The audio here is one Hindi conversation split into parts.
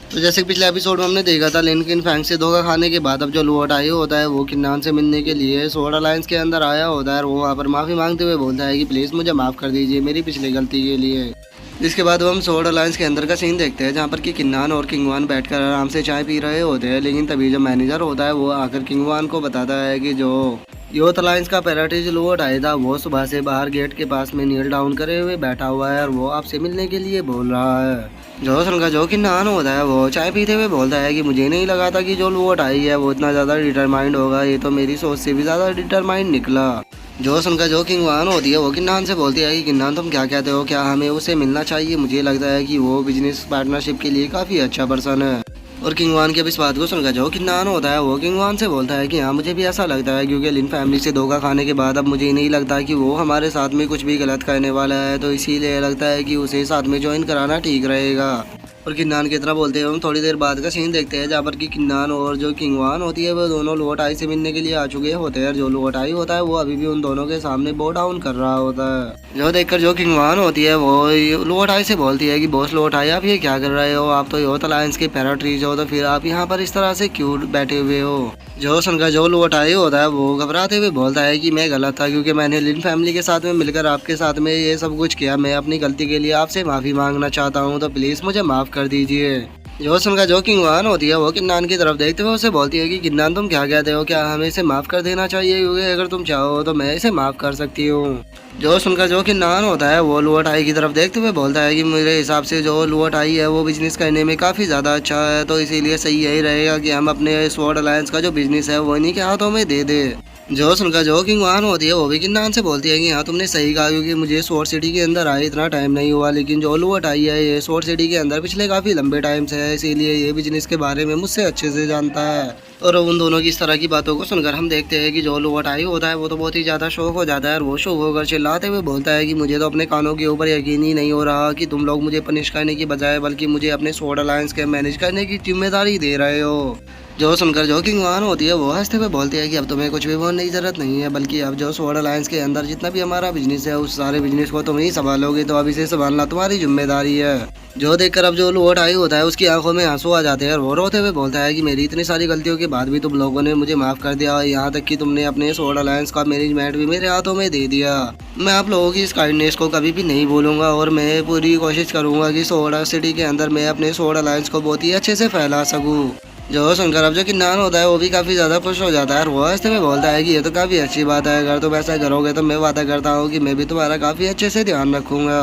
तो जैसे कि पिछले एपिसोड में हमने देखा था, लिन फैंग से धोखा खाने के बाद अब जो लुओट आई होता है वो किन्नान से मिलने के लिए स्वॉर्ड अलायंस के अंदर आया होता है और वो वहाँ पर माफ़ी मांगते हुए बोलता है कि प्लीज़ मुझे माफ़ कर दीजिए मेरी पिछली गलती के लिए। जिसके बाद वो हम स्वॉर्ड अलायंस के अंदर का सीन देखते हैं, जहाँ पर कि किन्नान और किंगवान बैठकर आराम से चाय पी रहे होते हैं। लेकिन तभी जो मैनेजर होता है वो आकर किंगवान को बताता है कि जो यूथ अलायंस का पैराटीज लुओट आया था वो सुबह से बाहर गेट के पास में नील डाउन करे हुए बैठा हुआ है और वो आपसे मिलने के लिए बोल रहा है। जो सुनकर जो किन्नान होता है वो चाय पीते हुए बोलता है कि मुझे नहीं लगा था कि जो लुओट आई है वो इतना ज़्यादा डिटरमाइंड होगा, ये तो मेरी सोच से भी ज़्यादा डिटरमाइंड निकला। जो सुनकर जो किंगवान होती है वो किन्नान से बोलती है कि किन्नान तुम क्या कहते हो, क्या हमें उसे मिलना चाहिए, मुझे लगता है कि वो बिजनेस पार्टनरशिप के लिए काफ़ी अच्छा पर्सन है। और किंगवान के अब इस बात को सुनकर जो किन्नान होता है वो किंगवान से बोलता है कि हाँ मुझे भी ऐसा लगता है, क्योंकि लिन फैमिली से धोखा खाने के बाद अब मुझे नहीं लगता कि वो हमारे साथ में कुछ भी गलत करने वाला है, तो इसीलिए लगता है कि उसे साथ में ज्वाइन कराना ठीक रहेगा। और किन्नान की तरह बोलते हैं हम थोड़ी देर बाद का सीन देखते हैं, जहाँ पर कि किन्नान और जो किंगवान होती है वो दोनों लुओट आई से मिलने के लिए आ चुके होते हैं। जो लुओट आई होता है वो अभी भी उन दोनों के सामने बो डाउन कर रहा होता है। जो देखकर जो किंगवान होती है वो लुओट आई से बोलती है कि बॉस लुओट आई आप ये क्या कर रहे हो, आप तो यूथ अलायंस के पैराट्रीज हो, तो फिर आप यहाँ पर इस तरह से क्यों बैठे हुए हो। जो सुनकर जो लुओट आई होता है वो घबराते हुए बोलता है कि मैं गलत था, क्योंकि मैंने लिन फैमिली के साथ में मिलकर आपके साथ में ये सब कुछ किया, मैं अपनी गलती के लिए आपसे माफ़ी मांगना चाहता हूँ, तो प्लीज़ मुझे माफ़ कर दीजिए। जो सुनकर जो किंगवान होती है वो किन्नान की तरफ देखते हुए उसे बोलती है कि किन्नान तुम क्या कहते हो, क्या हमें इसे माफ़ कर देना चाहिए, क्योंकि अगर तुम चाहो तो मैं इसे माफ़ कर सकती हूँ। जो सुनकर जो किन्नान होता है वो लुओट आई की तरफ देखते हुए बोलता है कि मेरे हिसाब से जो लुओट आई है वो बिजनेस करने में काफ़ी ज़्यादा अच्छा है, तो इसीलिए सही यही रहेगा कि हम अपने स्वॉर्ड अलायंस का जो बिजनेस है वो इन्हीं के हाथों में दे दे। जो सुनकर जो किंगवान होती है वो भी किन्नान से बोलती है कि हाँ तुमने सही कहा, क्योंकि मुझे स्वॉर्ड सिटी के अंदर आए इतना टाइम नहीं हुआ, लेकिन जो लुओट आई है ये स्वॉर्ड सिटी के अंदर पिछले काफ़ी लंबे टाइम से है, इसीलिए ये बिजनेस के बारे में मुझसे अच्छे से जानता है। और उन दोनों की इस तरह की बातों को सुनकर हम देखते हैं कि जो लुओट आई होता है वो तो बहुत ही ज़्यादा शौक हो जाता है और वो शौक होकर चिल्लाते हुए बोलता है कि मुझे तो अपने कानों के ऊपर यकीन ही नहीं हो रहा कि तुम लोग मुझे पनिश करने की बजाय बल्कि मुझे अपने स्वॉर्ड अलायंस के मैनेज करने की जिम्मेदारी दे रहे हो। जो सुनकर जो किंगवान होती है वो हंसते हुए बोलती है कि अब तुम्हें कुछ भी बोलने की जरूरत नहीं है, बल्कि अब जो स्वॉर्ड अलायंस के अंदर जितना भी हमारा बिजनेस है उस सारे बिजनेस को तुम ही संभालोगे, तो अब इसे संभालना तुम्हारी जिम्मेदारी है। जो देखकर अब जो लुओट आई होता है उसकी आंखों में आंसू आ जाते हैं और वो रोते हुए बोलता है कि मेरी इतनी सारी गलतियों के बाद भी तुम लोगों ने मुझे माफ़ कर दिया, और यहाँ तक कि तुमने अपने स्वॉर्ड अलायंस का मैनेजमेंट भी मेरे हाथों में दे दिया। मैं आप लोगों की इस काइंडनेस को कभी भी नहीं भूलूंगा और मैं पूरी कोशिश करूंगा कि स्वॉर्ड सिटी के अंदर मैं अपने स्वॉर्ड अलायंस को बहुत ही अच्छे से फैला सकूँ। जो सुनकर अब जो किन्नान होता है वो भी काफ़ी ज़्यादा खुश हो जाता है और वो हंसते हुए बोलता है कि ये तो काफ़ी अच्छी बात है, अगर तुम ऐसा करोगे तो मैं वादा करता हूँ कि मैं भी तुम्हारा काफ़ी अच्छे से ध्यान रखूँगा।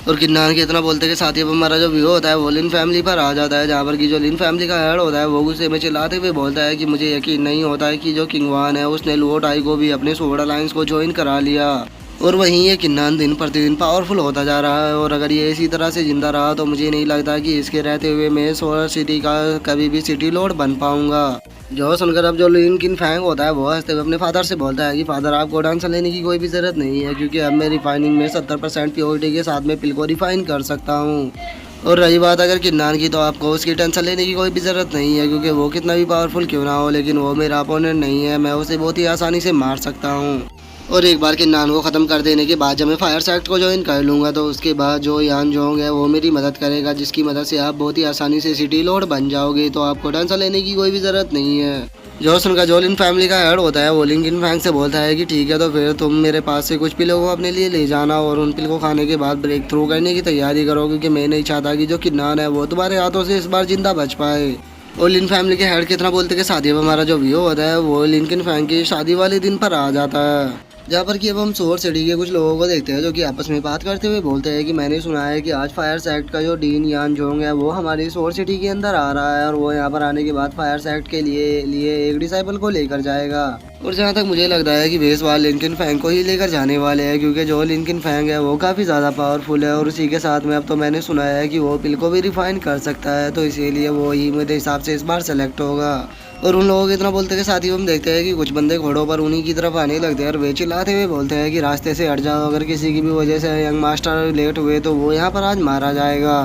और किन्नान के इतना बोलते के साथ ही अब हमारा जो व्यू होता है वो लिन फैमिली पर आ जाता है, जहाँ पर कि जो लिन फैमिली का हेड होता है वो गुस्से में चिल्लाते हुए बोलता है कि मुझे यकीन नहीं होता है कि जो किंगवान है उसने लुओट आई को भी अपने स्वॉर्ड अलायंस को ज्वाइन करा लिया। और वहीं ये किन्नान दिन प्रतिदिन पावरफुल होता जा रहा है और अगर ये इसी तरह से जिंदा रहा तो मुझे नहीं लगता कि इसके रहते हुए मैं स्वॉर्ड सिटी का कभी भी सिटी लॉर्ड बन पाऊंगा। जो सुनकर अब जो लिन फैंग होता है वो हंसते हुए अपने फादर से बोलता है कि फादर आपको टेंशन लेने की कोई भी ज़रूरत नहीं है, क्योंकि अब मैं रिफाइनिंग में 70% प्योरिटी के साथ में पिल को रिफाइन कर सकता हूँ। और रही बात अगर किन्नान की, तो आपको उसकी टेंशन लेने की कोई भी ज़रूरत नहीं है, क्योंकि वो कितना भी पावरफुल क्यों ना हो लेकिन वो मेरा अपोनेंट नहीं है, मैं उसे बहुत ही आसानी से मार सकता हूँ। और एक बार किन्नान को ख़त्म कर देने के बाद जब मैं फायर सेक्ट को ज्वाइन कर लूँगा तो उसके बाद जो यान जोंग है वो मेरी मदद करेगा, जिसकी मदद से आप बहुत ही आसानी से सिटी लॉर्ड बन जाओगे, तो आपको टेंशन लेने की कोई भी ज़रूरत नहीं है। जो सुनकर जो लिन फैमिली का हेड होता है वो लिन फैंग से बोलता है कि ठीक है, तो फिर तुम मेरे पास से कुछ पिलों को अपने लिए ले जाना और उन पिल को खाने के बाद ब्रेक थ्रू करने की तैयारी करो, क्योंकि मैं नहीं चाहता कि जो किन्नान है वो तुम्हारे हाथों से इस बार जिंदा बच पाए। और लिन फैमिली के हेड कितना बोलते कि शादी में हमारा जो व्यू होता है वो लिन फैंग की शादी वाले दिन पर आ जाता है, जहाँ पर कि अब हम स्वॉर्ड सिटी के कुछ लोगों को देखते हैं जो कि आपस में बात करते हुए बोलते हैं कि मैंने सुना है कि आज फायर सेक्ट का जो डीन यान जोंग है वो हमारी स्वॉर्ड सिटी के अंदर आ रहा है और वो यहाँ पर आने के बाद फायर सेक्ट के लिए एक डिसाइपल को लेकर जाएगा। और जहाँ तक मुझे लगता है कि बेसवाल लिन फैंग को ही लेकर जाने वाले हैं, क्योंकि जो लिन फैंग है वो काफ़ी ज़्यादा पावरफुल है और उसी के साथ में अब तो मैंने सुना है कि वो पिल को भी रिफाइन कर सकता है, तो इसीलिए वो ही मेरे हिसाब से इस बार सेलेक्ट होगा। और उन लोगों के इतना बोलते के साथ ही हम देखते हैं कि कुछ बंदे घोड़ों पर उन्हीं की तरफ आने लगते हैं और वे चिल्लाते हुए बोलते हैं कि रास्ते से हट जाओ, अगर किसी की भी वजह से यंग मास्टर लेट हुए तो वो यहाँ पर आज मारा जाएगा।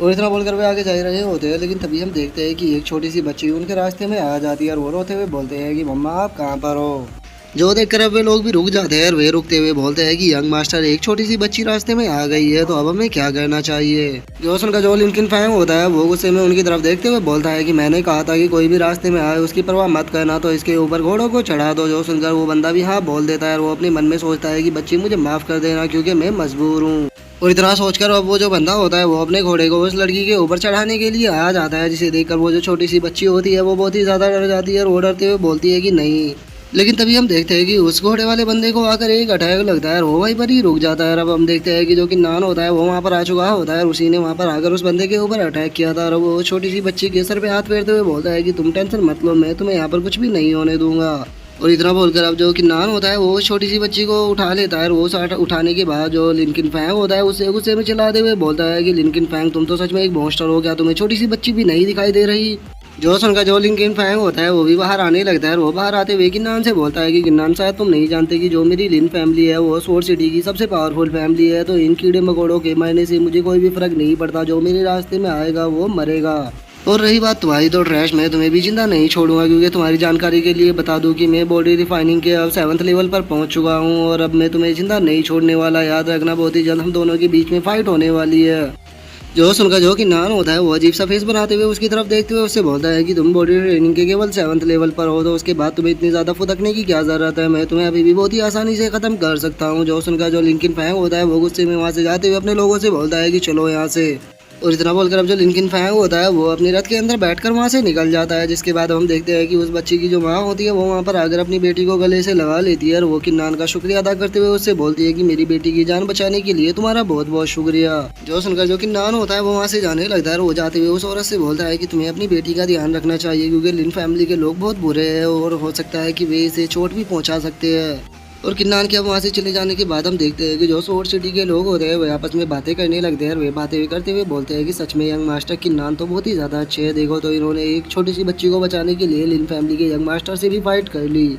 और इतना बोलकर वे आगे जा रहे होते हैं, लेकिन तभी हम देखते हैं कि एक छोटी सी बच्ची उनके रास्ते में आ जाती है और वो रोते हुए बोलते हैं कि मम्मा आप कहाँ पर हो। जो देखकर अब वे लोग भी रुक जाते हैं और वे रुकते हुए बोलते हैं कि यंग मास्टर, एक छोटी सी बच्ची रास्ते में आ गई है तो अब हमें क्या करना चाहिए। जोसन का जो लिंकन फैंग होता है वो गुस्से में उनकी तरफ देखते हुए बोलता है कि मैंने कहा था कि कोई भी रास्ते में आए उसकी परवाह मत करना, तो इसके ऊपर घोड़ों को चढ़ा दो। जो सुनकर वो बंदा भी हाँ बोल देता है और वो अपने मन में सोचता है कि बच्ची मुझे माफ कर देना क्योंकि मैं मजबूर हूँ। और इतना सोचकर अब वो जो बंदा होता है वो अपने घोड़े को उस लड़की के ऊपर चढ़ाने के लिए आ जाता है, जिसे देखकर वो जो छोटी सी बच्ची होती है वो बहुत ही ज्यादा डर जाती है और वो डरते हुए बोलती है कि नहीं। लेकिन तभी हम देखते हैं कि उस घोड़े वाले बंदे को आकर एक अटैक लगता है और वो वहीं पर ही रुक जाता है। अब हम देखते हैं कि जो कि नान होता है वो वहाँ पर आ चुका होता है और उसी ने वहाँ पर आकर उस बंदे के ऊपर अटैक किया था और वो छोटी सी बच्ची के सर पे हाथ फेरते हुए बोलता है कि तुम टेंशन मत लो, मैं तुम्हें यहाँ पर कुछ भी नहीं होने दूंगा। और इतना बोलकर अब जो कि नान होता है वो छोटी सी बच्ची को उठा लेता है और वो उठाने के बाद जो लिंकन फैंग होता है उसे गुस्से में चिल्लाते हुए बोलता है कि लिंकन फैंग, तुम तो सच में एक मॉन्स्टर हो, क्या तुम्हें छोटी सी बच्ची भी नहीं दिखाई दे रही। जोसन का जो लिंकन फैंग होता है वो भी बाहर आने लगता है और वो बाहर आते हुए किन्नान से बोलता है कि किन्नान, शायद तुम नहीं जानते कि जो मेरी लिन फैमिली है वो स्वॉर्ड सिटी की सबसे पावरफुल फैमिली है, तो इन कीड़े मकोड़ों के मरने से मुझे कोई भी फर्क नहीं पड़ता, जो मेरे रास्ते में आएगा वो मरेगा। और रही बात तुम्हारी तो ट्रैश, मैं तुम्हें भी जिंदा नहीं छोड़ूंगा, क्योंकि तुम्हारी जानकारी के लिए बता दूं कि मैं बॉडी रिफाइनिंग के अब 7th लेवल पर पहुंच चुका हूं और अब मैं तुम्हें जिंदा नहीं छोड़ने वाला। याद रखना, बहुत ही जल्द हम दोनों के बीच में फाइट होने वाली है। जो सुनकर जो कि नान होता है वो अजीब सा फेस बनाते हुए उसकी तरफ देखते हुए उससे बोलता है कि तुम बॉडी ट्रेनिंग के केवल 7th लेवल पर हो, तो उसके बाद तुम्हें इतनी ज्यादा फुदकने की क्या जरूरत है, मैं तुम्हें अभी भी बहुत ही आसानी से खत्म कर सकता हूँ। जो सुनकर जो लिंकन फैंग होता है वो गुस्से में वहाँ से जाते हुए अपने लोगों से बोलता है कि चलो यहाँ से। और इतना बोलकर अब जो लिंकन फैंग होता है वो अपने रथ के अंदर बैठकर वहाँ से निकल जाता है, जिसके बाद हम देखते हैं कि उस बच्ची की जो माँ होती है वो वहाँ पर आकर अपनी बेटी को गले से लगा लेती है और वो किन्नान का शुक्रिया अदा करते हुए उससे बोलती है कि मेरी बेटी की जान बचाने के लिए तुम्हारा बहुत बहुत शुक्रिया। जो सुनकर जो किन्नान होता है वो वहाँ से जाने लगता है और वो जाते हुए उस औरत से बोलता है कि तुम्हें अपनी बेटी का ध्यान रखना चाहिए, क्योंकि लिन फैमिली के लोग बहुत बुरे हैं और हो सकता है कि वे इसे चोट भी पहुँचा सकते हैं। और किन्नान के अब वहाँ से चले जाने के बाद हम देखते हैं कि जो स्वॉर्ड सिटी के लोग होते हैं वे आपस में बातें करने लगते हैं और वे बातें करते हुए बोलते हैं कि सच में यंग मास्टर किन्नान तो बहुत ही ज़्यादा अच्छे हैं, देखो तो इन्होंने एक छोटी सी बच्ची को बचाने के लिए लिन फैमिली के यंग मास्टर से भी फाइट कर ली।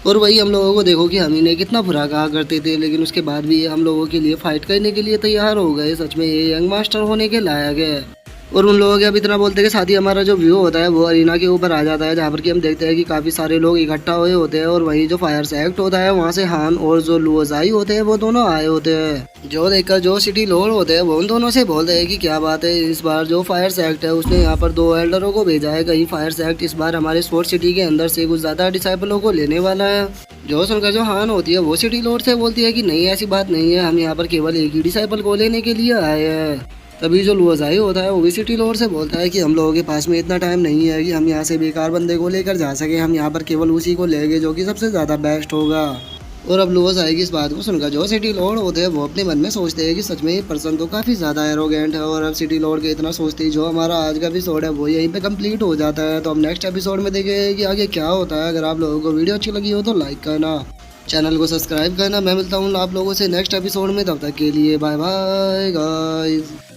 और वही हम लोगों को देखो कि हम इन्हें कितना बुरा कहा करते थे, लेकिन उसके बाद भी ये हम लोगों के लिए फाइट करने के लिए तैयार हो गए। सच में ये यंग मास्टर होने के लायक है। और उन लोगों के अब इतना बोलते हैं कि साथ ही हमारा जो व्यू होता है वो अरीना के ऊपर आ जाता है, जहाँ पर कि हम देखते हैं कि काफ़ी सारे लोग इकट्ठा हुए होते हैं और वहीं जो फायर से एक्ट होता है वहाँ से हान और जो लुओजाई होते हैं वो दोनों आए होते हैं। जो देखकर जो सिटी लॉर्ड होते हैं वो उन दोनों से बोलते हैं कि क्या बात है, इस बार जो फायर से एक्ट है उसने यहाँ पर 2 एल्डरों को भेजा है, कहीं फायर से एक्ट इस बार हमारे स्वॉर्ड सिटी के अंदर से कुछ ज़्यादा डिसाइपलों को लेने वाला है। जो सुनकर जो हान होती है वो सिटी लॉर्ड से बोलती है कि नहीं, ऐसी बात नहीं है, हम यहाँ पर केवल एक ही डिसाइपल को लेने के लिए आए हैं। तभी जो लुओजाई होता है वो भी सिटी लॉर्ड से बोलता है कि हम लोगों के पास में इतना टाइम नहीं है कि हम यहाँ से बेकार बंदे को लेकर जा सके, हम यहाँ पर केवल उसी को लेंगे जो कि सबसे ज़्यादा बेस्ट होगा। और अब लुओजाई की इस बात को सुनकर जो सिटी लॉर्ड होते हैं वो अपने मन में सोचते हैं कि सच में ये पर्सन तो काफ़ी ज़्यादा एरोगेंट है। और अब सिटी लॉर्ड के इतना सोचते ही जो हमारा आज का एपिसोड है वो यहीं पे कंप्लीट हो जाता है। तो अब नेक्स्ट एपिसोड में देखेंगे कि आगे क्या होता है। अगर आप लोगों को वीडियो अच्छी लगी हो तो लाइक करना, चैनल को सब्सक्राइब करना। मैं मिलता हूँ आप लोगों से नेक्स्ट एपिसोड में, तब तक के लिए बाय बाय गाइस।